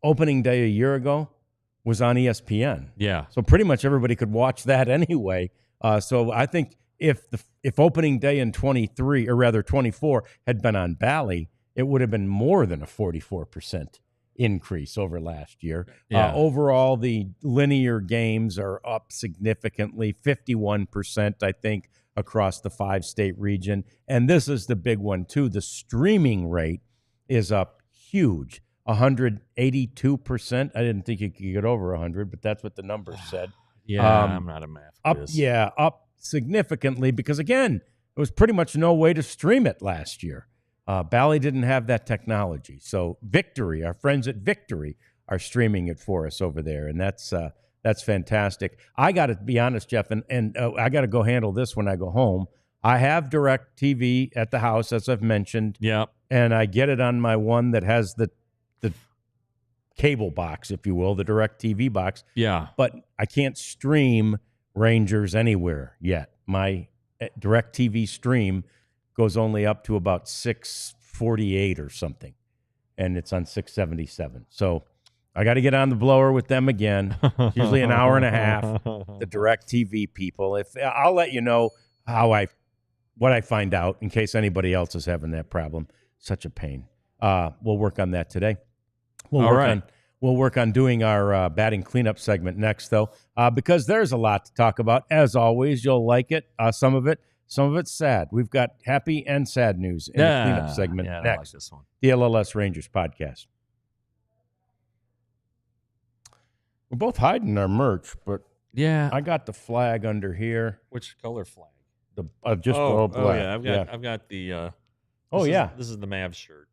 opening day a year ago was on ESPN. Yeah. So pretty much everybody could watch that anyway. So I think if opening day in 24 had been on Bally, it would have been more than a 44% increase over last year. Yeah. Overall, the linear games are up significantly, 51%, I think, across the 5-state region. And this is the big one, too. The streaming rate is up huge, 182%. I didn't think you could get over 100, but that's what the numbers said. Yeah, I'm not a math whiz. Up significantly because, again, there was pretty much no way to stream it last year. Bally didn't have that technology. So Victory, our friends at Victory, are streaming it for us over there, and that's fantastic. I got to be honest, Jeff, and I got to go handle this when I go home. I have Direct TV at the house, as I've mentioned. Yeah. And I get it on my one that has the cable box, if you will, the Direct TV box. Yeah. But I can't stream Rangers anywhere yet. My Direct TV stream goes only up to about 648 or something, and it's on 677. So I got to get on the blower with them again. It's usually an hour and a half. The Direct TV people. I'll let you know what I find out in case anybody else is having that problem. Such a pain. We'll work on that today. We'll work on doing our batting cleanup segment next, though, because there's a lot to talk about. As always, you'll like it. Some of it's sad. We've got happy and sad news in the cleanup segment next. I like this one. The DLLS Rangers podcast. We're both hiding our merch, but yeah, I got the flag under here. Which color flag? The all black. Oh yeah, I've got the. This is the Mavs shirt.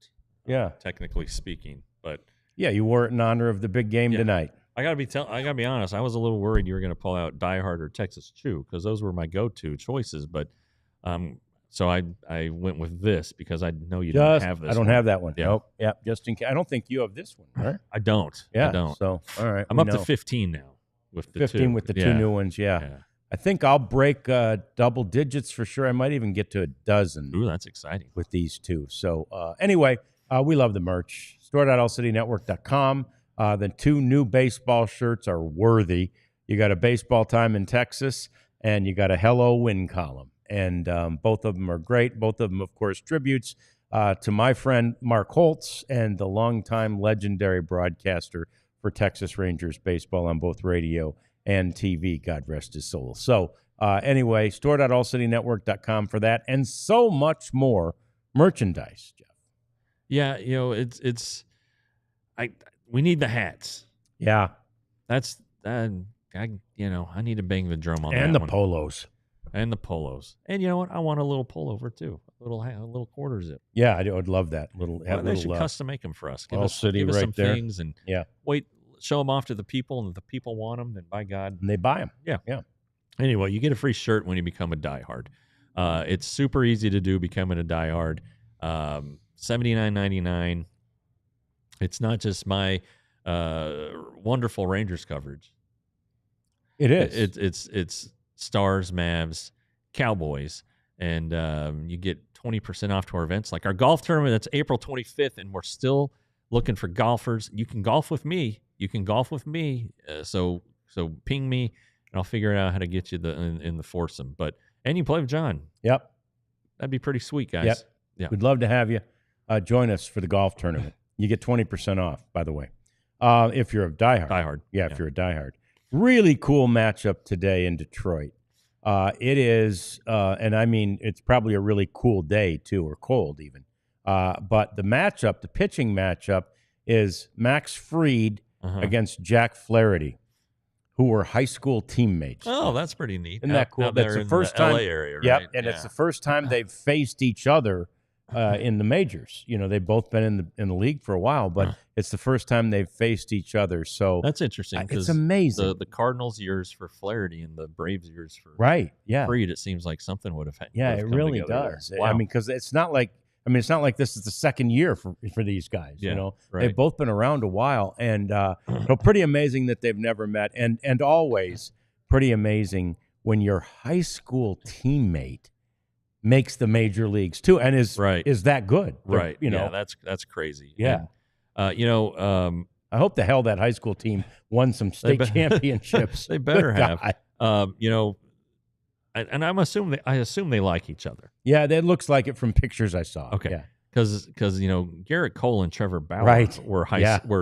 Yeah, technically speaking, but yeah, you wore it in honor of the big game tonight. I gotta be honest. I was a little worried you were gonna pull out Die Hard or Texas Chew because those were my go-to choices. But so I went with this because I know you don't have this. I don't have that one. Yeah. Nope. Yeah, just in case. I don't think you have this one, right? I don't. Yeah. I don't. So all right, I'm up to 15 now with the 15 with the two new ones. Yeah. I think I'll break double digits for sure. I might even get to a dozen. Ooh, that's exciting with these two. So anyway, we love the merch. Store.allcitynetwork.com. The two new baseball shirts are worthy. You got a Baseball Time in Texas, and you got a Hello Win column. And both of them are great. Both of them, of course, tributes to my friend Mark Holtz and the longtime legendary broadcaster for Texas Rangers baseball on both radio and TV. God rest his soul. So anyway, store.allcitynetwork.com for that and so much more merchandise, Jeff. Yeah, we need the hats. Yeah. That's I need to bang the drum on that. And the one. polos. And the polos. And you know what? I want a little pullover too. A little quarter zip. Yeah, I would love that. They should custom make them for us. Give us right some there. things and show them off to the people, and if the people want them, then by God. And they buy them. Yeah. Anyway, you get a free shirt when you become a diehard. It's super easy to do becoming a diehard. $79.99. It's not just my wonderful Rangers coverage. It is. It's Stars, Mavs, Cowboys, and you get 20% off to our events. Like our golf tournament, that's April 25th, and we're still looking for golfers. You can golf with me. So ping me, and I'll figure out how to get you in the foursome. And you play with John. Yep. That'd be pretty sweet, guys. Yep. Yeah. We'd love to have you join us for the golf tournament. You get 20% off, by the way, if you're a diehard. If you're a diehard. Really cool matchup today in Detroit. It is, and I mean, it's probably a really cool day, too, or cold even. But the pitching matchup is Max Fried against Jack Flaherty, who were high school teammates. Oh, that's pretty neat. Isn't that cool? That's the first time. LA area, right? Yep, and it's the first time they've faced each other in the majors. They've both been in the league for a while, but it's the first time they've faced each other. So that's interesting. It's amazing. The Cardinals' years for Flaherty and the Braves' years for Fried, it seems like something would have. It really does. Wow. I mean, because it's not like this is the second year for these guys. Right. They've both been around a while, and pretty amazing that they've never met, and always pretty amazing when your high school teammate makes the major leagues too, and is that good, right? That's crazy. Yeah, and, I hope the hell that high school team won some state championships. They better have. And I assume they like each other. Yeah, that looks like it from pictures I saw. Okay, yeah. Because Garrett Cole and Trevor Bauer were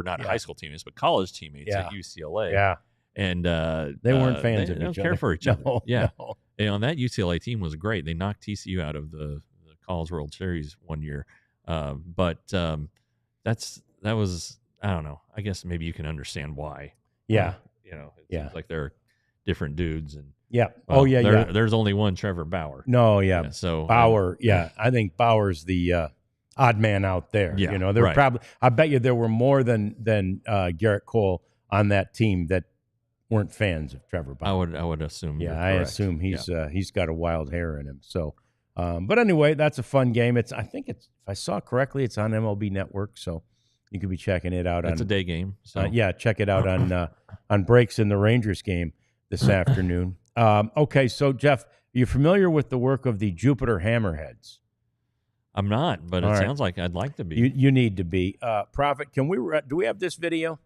not high school teammates, but college teammates at UCLA. Yeah, and they weren't fans of each other. They don't care for each other. Yeah. No. And that UCLA team was great. They knocked TCU out of the College World Series one year. But that was, I don't know. I guess maybe you can understand why. Yeah. It seems like they're different dudes. And there's only one Trevor Bauer. No, yeah. So Bauer, I think Bauer's the odd man out there. Yeah, You know, there were right. probably, I bet you there were more than Garrett Cole on that team that weren't fans of Trevor Bauer. I would assume. Yeah, you're I correct. assume he's got a wild hair in him. So, but anyway, that's a fun game. I think if I saw correctly, it's on MLB Network, so you could be checking it out. It's a day game. So yeah, check it out on breaks in the Rangers game this afternoon. Okay, so Jeff, are you familiar with the work of the Jupiter Hammerheads? I'm not, but it sounds like I'd like to be. You need to be. Prophet, do we have this video?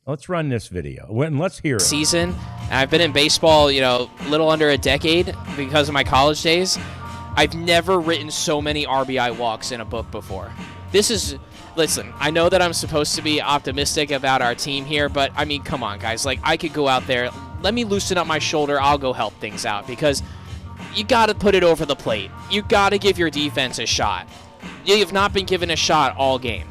Let's run this video. And let's hear it. Season. I've been in baseball, a little under a decade because of my college days. I've never written so many RBI walks in a book before. Listen, I know that I'm supposed to be optimistic about our team here, but I mean, come on, guys. Like, I could go out there. Let me loosen up my shoulder. I'll go help things out because you got to put it over the plate. You got to give your defense a shot. You have not been given a shot all game.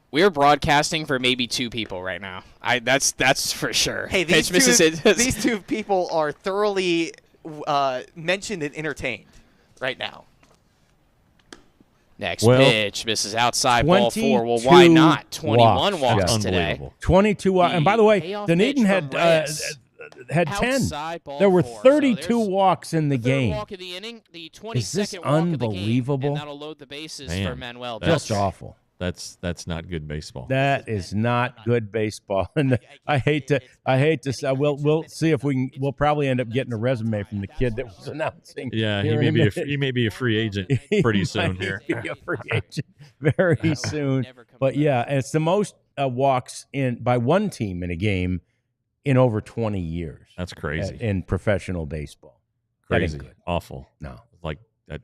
We're broadcasting for maybe 2 people right now. That's for sure. Hey, these two people are thoroughly mentioned and entertained right now. Next pitch, misses outside, ball 4. Well, why not? 21 walks today. 22 walks. And by the way, Dunedin had 10. There were 32 walks in the game. Walk of the inning, the 22nd Is this walk of the game, unbelievable? and that'll load the bases for Manuel. Just awful. That's not good baseball. That is not good baseball. And I hate to say, we'll see if we'll probably end up getting a resume from the kid that was announcing. Yeah, he may be a free agent pretty soon here. He may be a free agent very soon. But yeah, it's the most walks by one team in a game in over 20 years. That's crazy. In professional baseball. Crazy. Awful. No. Like that.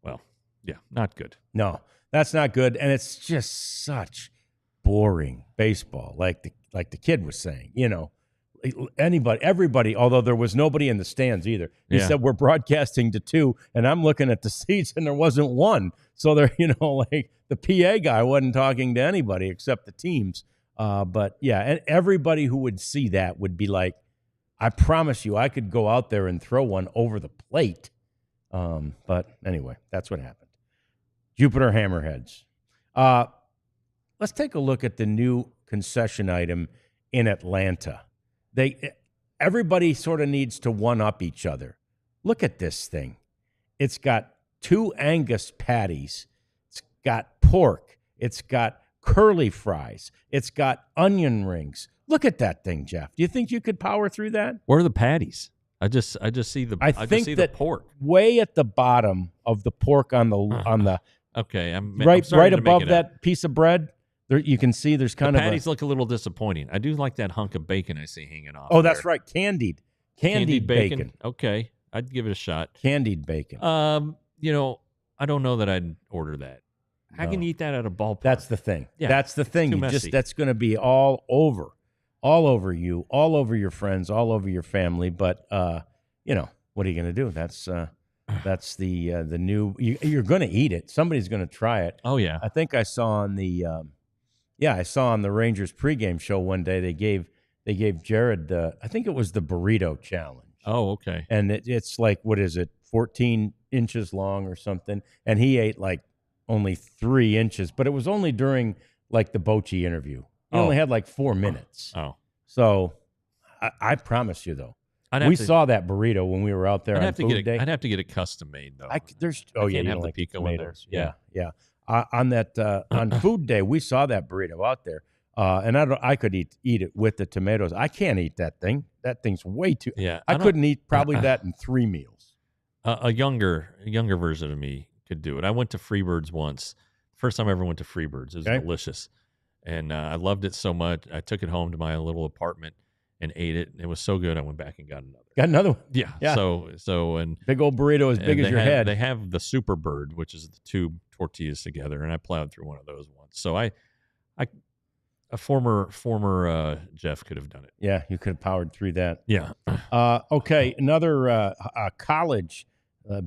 Well, yeah, not good. No. That's not good, and it's just such boring baseball. Like the kid was saying, everybody. Although there was nobody in the stands either. He said we're broadcasting to 2, and I'm looking at the seats, and there wasn't one. So there, like the PA guy wasn't talking to anybody except the teams. But yeah, and everybody who would see that would be like, I promise you, I could go out there and throw one over the plate. But anyway, that's what happened. Jupiter Hammerheads. Let's take a look at the new concession item in Atlanta. Everybody sort of needs to one-up each other. Look at this thing. It's got 2 Angus patties. It's got pork. It's got curly fries. It's got onion rings. Look at that thing, Jeff. Do you think you could power through that? Where are the patties? I just see the the pork way at the bottom of the pork on the okay, right above that piece of bread. There, you can see there's kind of patties look a little disappointing. I do like that hunk of bacon I see hanging off. Oh, that's right, candied bacon. Okay, I'd give it a shot. Candied bacon. I don't know that I'd order that. How can you eat that at a ballpark? That's the thing. Yeah, that's the thing. That's going to be all over you, all over your friends, all over your family. But what are you going to do? That's the new. You're going to eat it. Somebody's going to try it. Oh yeah. I think I saw on the Rangers pregame show one day they gave Jared I think it was the burrito challenge. Oh okay. And it's like, what is it, 14 inches long or something? And he ate like only 3 inches, but it was only during like the Bochy interview. He only had like 4 minutes. Oh. So I promise you though. We saw that burrito when we were out there on food day. I'd have to get it custom made though. You can't have the like pico tomatoes. Yeah. On food day, we saw that burrito out there, and I could eat it with the tomatoes. I can't eat that thing. That thing's way too. Yeah, I couldn't eat probably that in 3 meals. A younger version of me could do it. I went to Freebirds once. First time I ever went to Freebirds. It was delicious, and I loved it so much. I took it home to my little apartment and ate it. It was so good. I went back and got another. Got another one? Yeah. So and big old burrito as big as your head. They have the Super Bird, which is the 2 tortillas together, and I plowed through one of those once. So a former Jeff could have done it. Yeah, you could have powered through that. Yeah. Okay, another college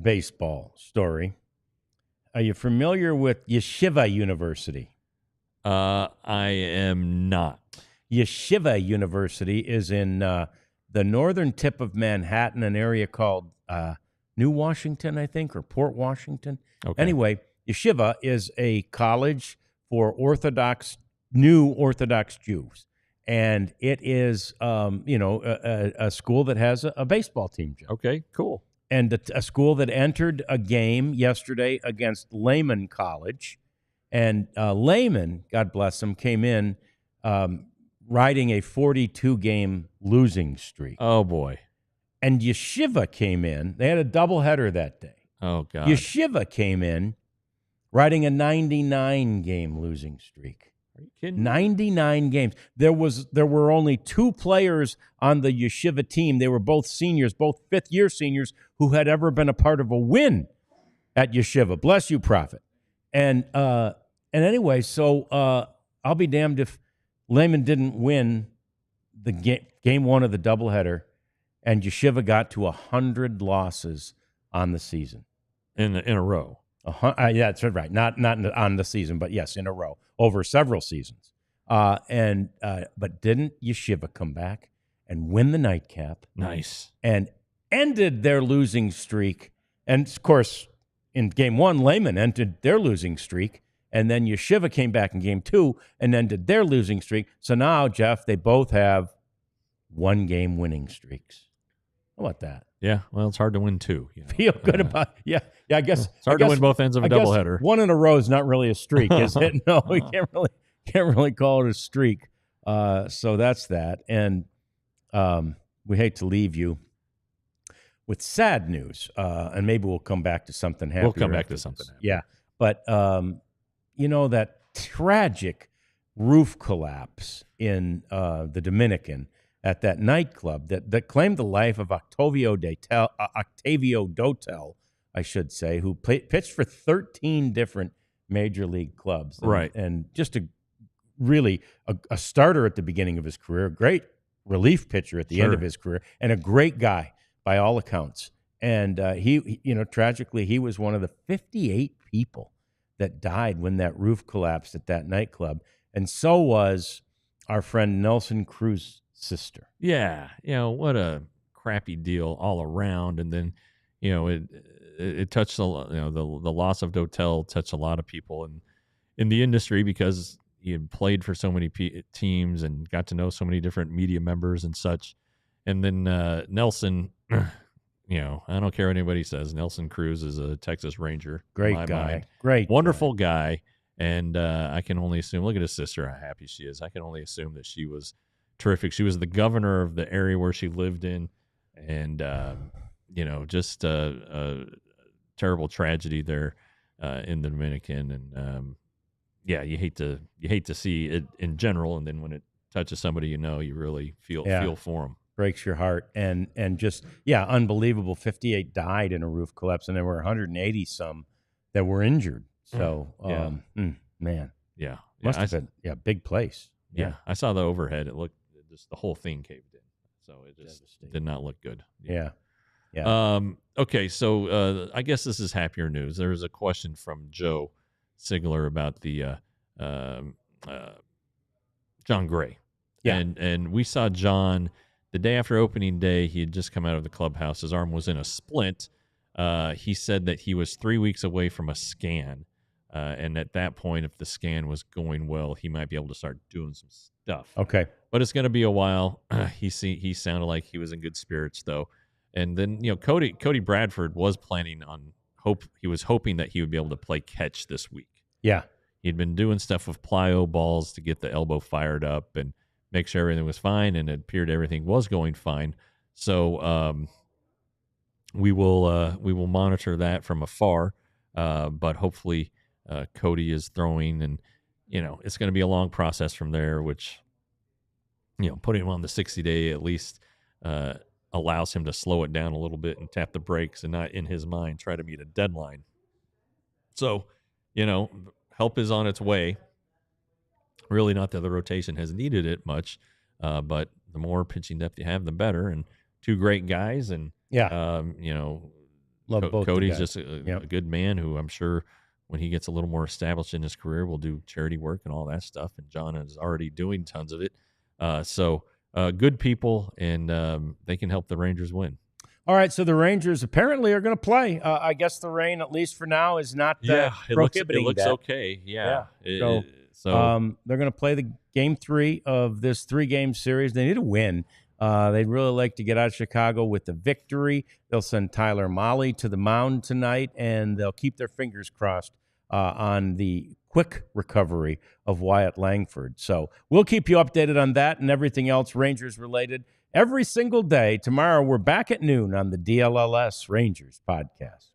baseball story. Are you familiar with Yeshiva University? I am not. Yeshiva University is in the northern tip of Manhattan, an area called New Washington, I think, or Port Washington. Okay. Anyway, Yeshiva is a college for new Orthodox Jews. And it is, a school that has a baseball team, Joe. Okay, cool. And a school that entered a game yesterday against Lehman College. And Lehman, God bless them, came in riding a 42-game losing streak. Oh, boy. And Yeshiva came in. They had a doubleheader that day. Oh, God. Yeshiva came in riding a 99-game losing streak. Are you kidding me? 99 games. There were only 2 players on the Yeshiva team. They were both seniors, both fifth-year seniors who had ever been a part of a win at Yeshiva. Bless you, Prophet. And anyway, so I'll be damned if Lehman didn't win the game 1 of the doubleheader, and Yeshiva got to 100 losses on the season. In a row. Yeah, that's right. Not on the season, but yes, in a row over several seasons. But didn't Yeshiva come back and win the nightcap? Nice. And ended their losing streak. And of course, in game 1, Lehman ended their losing streak, and then Yeshiva came back in game 2 and ended their losing streak. So now, Jeff, they both have 1-game winning streaks. How about that? Yeah, well, it's hard to win 2. Feel good about I guess it's hard to win both ends of a doubleheader. 1 in a row is not really a streak, is it? No, we can't really call it a streak. So that's that. And we hate to leave you with sad news, and maybe we'll come back to something happy. We'll come back to something happy. Yeah, but that tragic roof collapse in the Dominican at that nightclub that claimed the life of Octavio Dotel, I should say, who pitched for 13 different major league clubs. Right. And just a starter at the beginning of his career, a great relief pitcher at the end of his career, and a great guy by all accounts. And he tragically, he was one of the 58 people that died when that roof collapsed at that nightclub. And so was our friend Nelson Cruz's sister. Yeah, what a crappy deal all around. And then, it touched the loss of Dotel touched a lot of people in the industry because he had played for so many teams and got to know so many different media members and such. And then Nelson, I don't care what anybody says, Nelson Cruz is a Texas Ranger. Great guy. Great. Wonderful guy. And I can only assume, look at his sister, how happy she is. I can only assume that she was terrific. She was the governor of the area where she lived in. And, just a terrible tragedy there in the Dominican. And, you hate to see it in general. And then when it touches somebody, you really feel for them. Breaks your heart. And just, unbelievable. 58 died in a roof collapse, and there were 180 some that were injured. So, man. Yeah. Must have been, big place. Yeah. I saw the overhead. It looked, just the whole thing caved in. So it just did not look good. Yeah. Okay. So I guess this is happier news. There was a question from Joe Sigler about the John Gray. Yeah. And we saw John the day after opening day. He had just come out of the clubhouse. His arm was in a splint. He said that he was 3 weeks away from a scan. And at that point, if the scan was going well, he might be able to start doing some stuff. Okay. But it's going to be a while. He sounded like he was in good spirits, though. And then, Cody Bradford was planning on he was hoping that he would be able to play catch this week. Yeah. He'd been doing stuff with plyo balls to get the elbow fired up and make sure everything was fine, and it appeared everything was going fine. So we will monitor that from afar, but hopefully Cody is throwing, and it's going to be a long process from there, which putting him on the 60-day at least allows him to slow it down a little bit and tap the brakes and not, in his mind, try to meet a deadline. So, help is on its way. Really not that the rotation has needed it much, but the more pitching depth you have, the better. And 2 great guys, and love both. Cody's just a good man who I'm sure when he gets a little more established in his career will do charity work and all that stuff. And John is already doing tons of it. So good people, and they can help the Rangers win. All right, so the Rangers apparently are going to play. I guess the rain, at least for now, is not it prohibiting looks that. okay. Yeah. So they're going to play the game 3 of this 3-game series. They need a win. They'd really like to get out of Chicago with a victory. They'll send Tyler Mahle to the mound tonight, and they'll keep their fingers crossed on the quick recovery of Wyatt Langford. So we'll keep you updated on that and everything else Rangers related every single day. Tomorrow we're back at noon on the DLLS Rangers podcast.